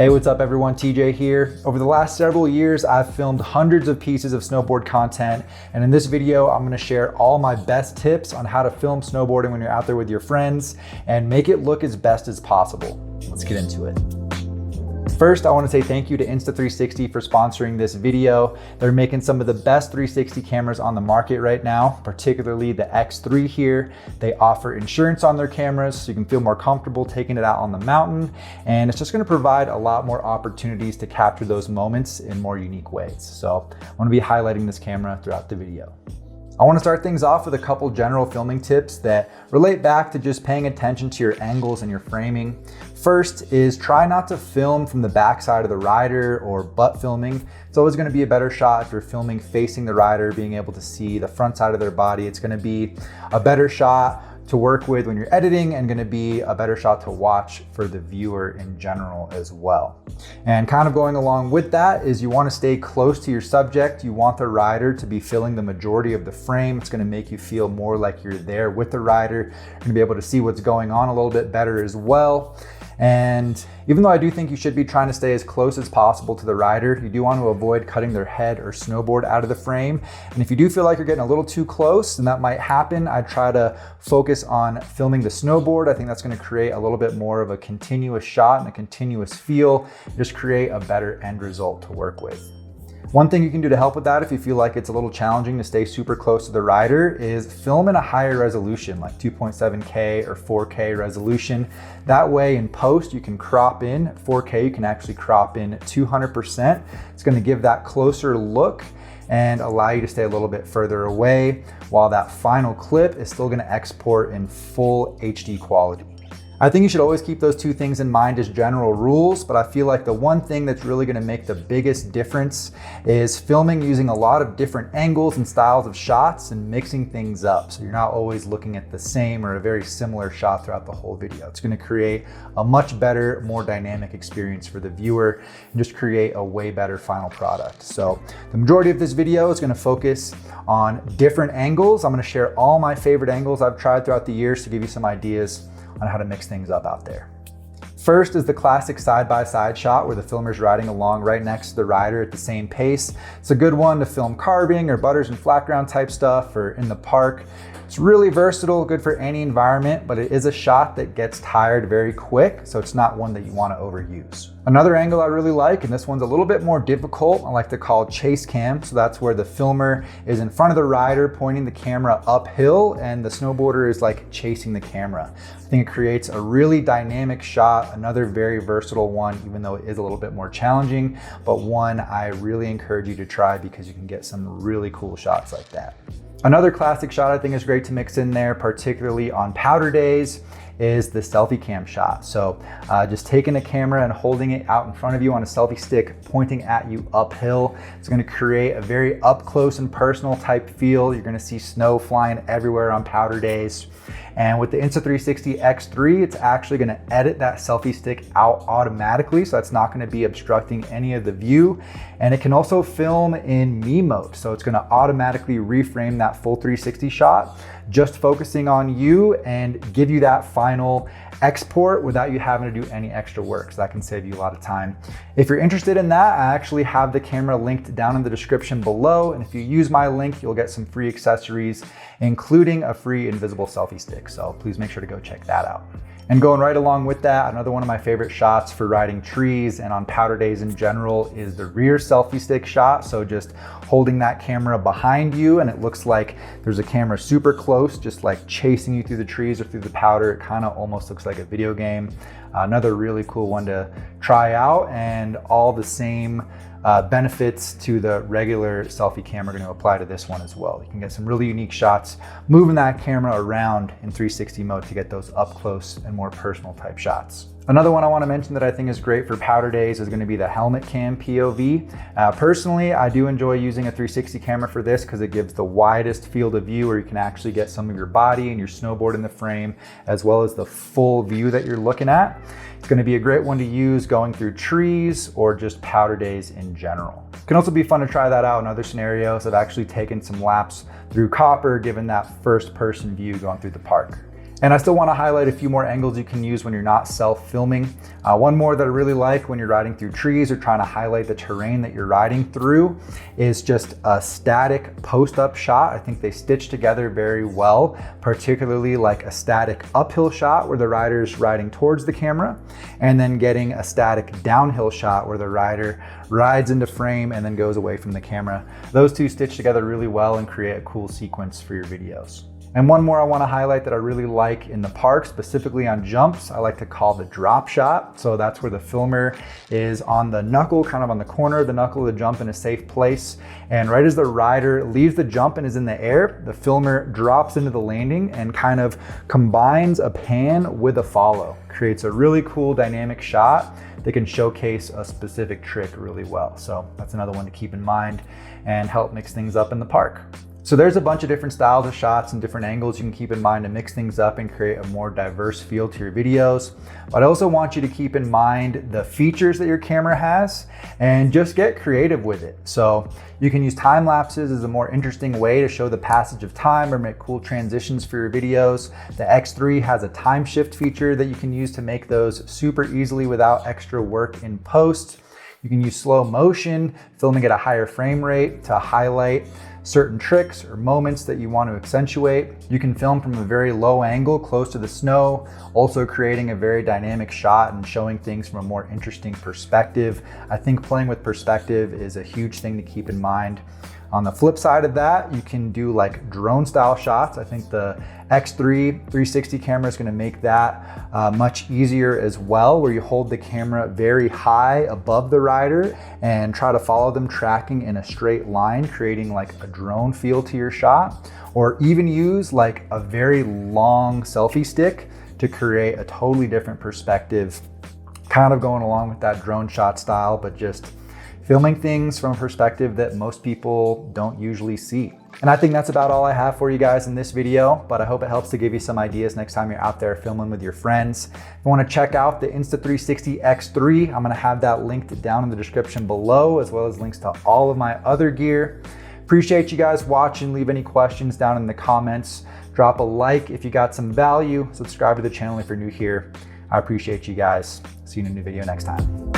Hey, what's up everyone? TJ here. Over the last several years, I've filmed hundreds of pieces of snowboard content, and in this video, I'm gonna share all my best tips on how to film snowboarding when you're out there with your friends and make it look as best as possible. Let's get into it. First, I want to say thank you to Insta360 for sponsoring this video. They're making some of the best 360 cameras on the market right now, particularly the X3 here. They offer insurance on their cameras, so you can feel more comfortable taking it out on the mountain. And it's just going to provide a lot more opportunities to capture those moments in more unique ways. So I'm going to be highlighting this camera throughout the video. I want to start things off with a couple general filming tips that relate back to just paying attention to your angles and your framing. First is try not to film from the backside of the rider or butt filming. It's always going to be a better shot if you're filming facing the rider, being able to see the front side of their body. It's going to be a better shot to work with when you're editing and going to be a better shot to watch for the viewer in general as well. And kind of going along with that is you want to stay close to your subject. You want the rider to be filling the majority of the frame. It's going to make you feel more like you're there with the rider. You're going to be able to see what's going on a little bit better as well. And even though I do think you should be trying to stay as close as possible to the rider, you do want to avoid cutting their head or snowboard out of the frame. And if you do feel like you're getting a little too close, and that might happen, I try to focus on filming the snowboard. I think that's going to create a little bit more of a continuous shot and a continuous feel, just create a better end result to work with. One thing you can do to help with that, if you feel like it's a little challenging to stay super close to the rider, is film in a higher resolution, like 2.7K or 4K resolution. That way in post, you can crop in 4K, you can actually crop in 200%. It's gonna give that closer look and allow you to stay a little bit further away, while that final clip is still gonna export in full HD quality. I think you should always keep those two things in mind as general rules, but I feel like the one thing that's really gonna make the biggest difference is filming using a lot of different angles and styles of shots and mixing things up. So you're not always looking at the same or a very similar shot throughout the whole video. It's gonna create a much better, more dynamic experience for the viewer and just create a way better final product. So the majority of this video is gonna focus on different angles. I'm gonna share all my favorite angles I've tried throughout the years to give you some ideas on how to mix things up out there. First is the classic side-by-side shot where the filmer's riding along right next to the rider at the same pace. It's a good one to film carving or butters and flat ground type stuff or in the park. It's really versatile, good for any environment, but it is a shot that gets tired very quick, so it's not one that you want to overuse. Another angle I really like, and this one's a little bit more difficult, I like to call chase cam. So that's where the filmer is in front of the rider pointing the camera uphill and the snowboarder is like chasing the camera. I think it creates a really dynamic shot, another very versatile one, even though it is a little bit more challenging, but one I really encourage you to try because you can get some really cool shots like that. Another classic shot I think is great to mix in there, particularly on powder days, is the selfie cam shot. So just taking a camera and holding it out in front of you on a selfie stick, pointing at you uphill. It's gonna create a very up close and personal type feel. You're gonna see snow flying everywhere on powder days. And with the Insta360 X3, it's actually gonna edit that selfie stick out automatically. So that's not gonna be obstructing any of the view. And it can also film in me mode. So it's gonna automatically reframe that full 360 shot, just focusing on you and give you that final export without you having to do any extra work. So that can save you a lot of time. If you're interested in that, I actually have the camera linked down in the description below. And if you use my link, you'll get some free accessories, including a free invisible selfie stick. So please make sure to go check that out. And going right along with that, another one of my favorite shots for riding trees and on powder days in general is the rear selfie stick shot. So just holding that camera behind you and it looks like there's a camera super close, just like chasing you through the trees or through the powder. It kind of almost looks like a video game. Another really cool one to try out, and all the same benefits to the regular selfie camera are going to apply to this one as well. You can get some really unique shots moving that camera around in 360 mode to get those up close and more personal type shots. Another one I want to mention that I think is great for powder days is going to be the helmet cam POV. Personally, I do enjoy using a 360 camera for this because it gives the widest field of view where you can actually get some of your body and your snowboard in the frame, as well as the full view that you're looking at. It's going to be a great one to use going through trees or just powder days in general. It can also be fun to try that out in other scenarios. I've actually taken some laps through Copper, given that first person view going through the park. And I still want to highlight a few more angles you can use when you're not self-filming. One more that I really like when you're riding through trees or trying to highlight the terrain that you're riding through is just a static post-up shot. I think they stitch together very well, particularly like a static uphill shot where the rider's riding towards the camera, and then getting a static downhill shot where the rider rides into frame and then goes away from the camera. Those two stitch together really well and create a cool sequence for your videos. And one more I want to highlight that I really like in the park, specifically on jumps, I like to call the drop shot. So that's where the filmer is on the knuckle, kind of on the corner of the knuckle of the jump in a safe place. And right as the rider leaves the jump and is in the air, the filmer drops into the landing and kind of combines a pan with a follow. Creates a really cool dynamic shot that can showcase a specific trick really well. So that's another one to keep in mind and help mix things up in the park. So there's a bunch of different styles of shots and different angles you can keep in mind to mix things up and create a more diverse feel to your videos. But I also want you to keep in mind the features that your camera has and just get creative with it. So you can use time lapses as a more interesting way to show the passage of time or make cool transitions for your videos. The X3 has a time shift feature that you can use to make those super easily without extra work in post. You can use slow motion, filming at a higher frame rate to highlight certain tricks or moments that you want to accentuate. You can film from a very low angle close to the snow, also creating a very dynamic shot and showing things from a more interesting perspective. I think playing with perspective is a huge thing to keep in mind. On the flip side of that, you can do like drone style shots. I think the X3 360 camera is gonna make that much easier as well, where you hold the camera very high above the rider and try to follow them tracking in a straight line, creating like a drone feel to your shot, or even use like a very long selfie stick to create a totally different perspective, kind of going along with that drone shot style, but just filming things from a perspective that most people don't usually see. And I think that's about all I have for you guys in this video, but I hope it helps to give you some ideas next time you're out there filming with your friends. If you want to check out the Insta360 X3, I'm going to have that linked down in the description below, as well as links to all of my other gear. Appreciate you guys watching. Leave any questions down in the comments. Drop a like if you got some value. Subscribe to the channel if you're new here. I appreciate you guys. See you in a new video next time.